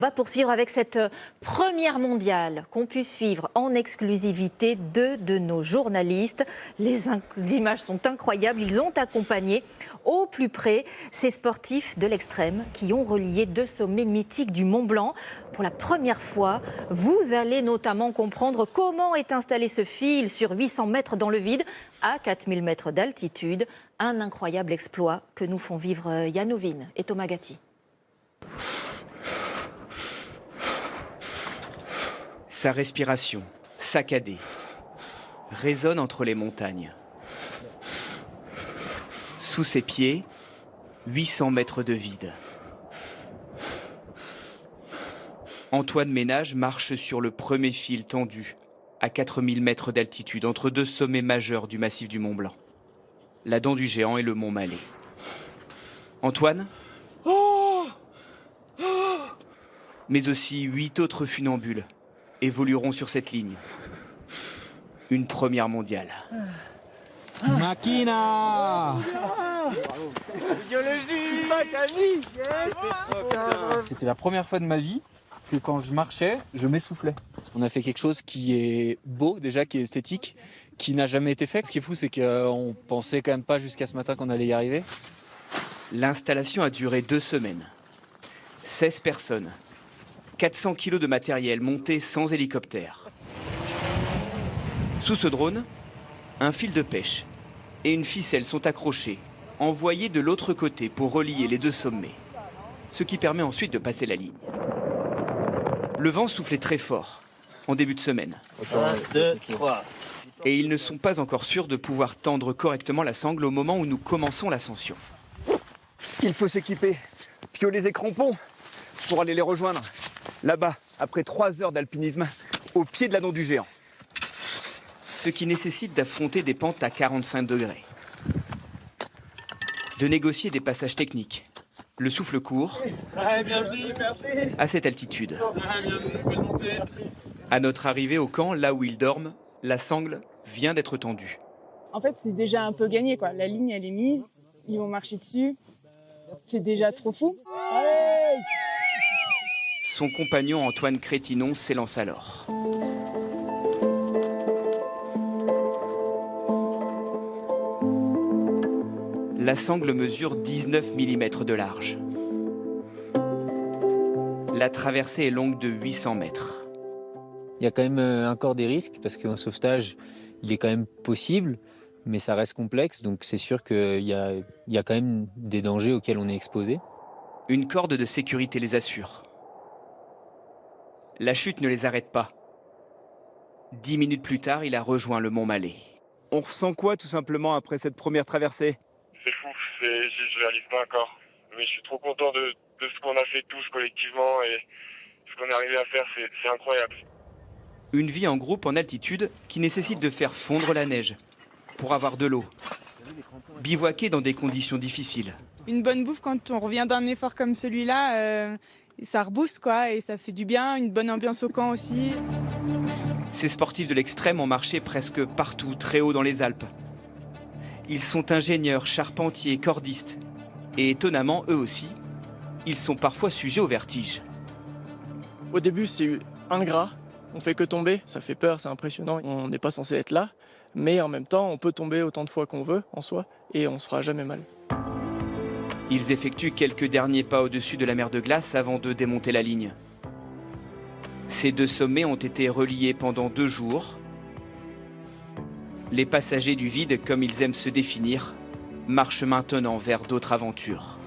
On va poursuivre avec cette première mondiale qu'ont pu suivre en exclusivité deux de nos journalistes. Les images sont incroyables. Ils ont accompagné au plus près ces sportifs de l'extrême qui ont relié deux sommets mythiques du Mont Blanc. Pour la première fois, vous allez notamment comprendre comment est installé ce fil sur 800 mètres dans le vide à 4000 mètres d'altitude. Un incroyable exploit que nous font vivre Yann Ovin et Thomas Gatti. Sa respiration, saccadée, résonne entre les montagnes. Sous ses pieds, 800 mètres de vide. Antoine Ménage marche sur le premier fil tendu, à 4000 mètres d'altitude, entre deux sommets majeurs du massif du Mont Blanc, la Dent du Géant et le Mont Mallet. Antoine, mais aussi 8 autres funambules évolueront sur cette ligne. Une première mondiale. Makina. Biologie. C'était la première fois de ma vie que quand je marchais, je m'essoufflais. On a fait quelque chose qui est beau, déjà, qui est esthétique, qui n'a jamais été fait. Ce qui est fou, c'est qu'on pensait quand même pas jusqu'à ce matin qu'on allait y arriver. L'installation a duré 2 semaines. 16 personnes. 400 kilos de matériel monté sans hélicoptère. Sous ce drone, un fil de pêche et une ficelle sont accrochés, envoyés de l'autre côté pour relier les deux sommets, ce qui permet ensuite de passer la ligne. Le vent soufflait très fort en début de semaine. 1, 2, 3. Et ils ne sont pas encore sûrs de pouvoir tendre correctement la sangle au moment où nous commençons l'ascension. Il faut s'équiper, piolets et crampons pour aller les rejoindre. Là-bas, après 3 heures d'alpinisme, au pied de la Dent du Géant. Ce qui nécessite d'affronter des pentes à 45 degrés. De négocier des passages techniques. Le souffle court. À cette altitude. À notre arrivée au camp, là où ils dorment, la sangle vient d'être tendue. En fait, c'est déjà un peu gagné, quoi. La ligne, elle est mise. Ils vont marcher dessus. C'est déjà trop fou. Son compagnon Antoine Crétinon s'élance alors. La sangle mesure 19 mm de large. La traversée est longue de 800 mètres. Il y a quand même encore des risques parce qu'un sauvetage, il est quand même possible, mais ça reste complexe. Donc c'est sûr qu'il y a quand même des dangers auxquels on est exposé. Une corde de sécurité les assure. La chute ne les arrête pas. 10 minutes plus tard, il a rejoint le Mont Mallet. On ressent quoi tout simplement après cette première traversée? C'est fou, je réalise pas encore. Mais je suis trop content de ce qu'on a fait tous collectivement et ce qu'on est arrivé à faire, c'est incroyable. Une vie en groupe en altitude qui nécessite de faire fondre la neige pour avoir de l'eau. Bivouaquer dans des conditions difficiles. Une bonne bouffe quand on revient d'un effort comme celui-là, ça rebooste, quoi, et ça fait du bien. Une bonne ambiance au camp aussi. Ces sportifs de l'extrême ont marché presque partout, très haut dans les Alpes. Ils sont ingénieurs, charpentiers, cordistes. Et étonnamment, eux aussi, ils sont parfois sujets au vertige. Au début, c'est ingrat. On fait que tomber, ça fait peur, c'est impressionnant. On n'est pas censé être là. Mais en même temps, on peut tomber autant de fois qu'on veut, en soi, et on se fera jamais mal. Ils effectuent quelques derniers pas au-dessus de la mer de glace avant de démonter la ligne. Ces deux sommets ont été reliés pendant 2 jours. Les passagers du vide, comme ils aiment se définir, marchent maintenant vers d'autres aventures.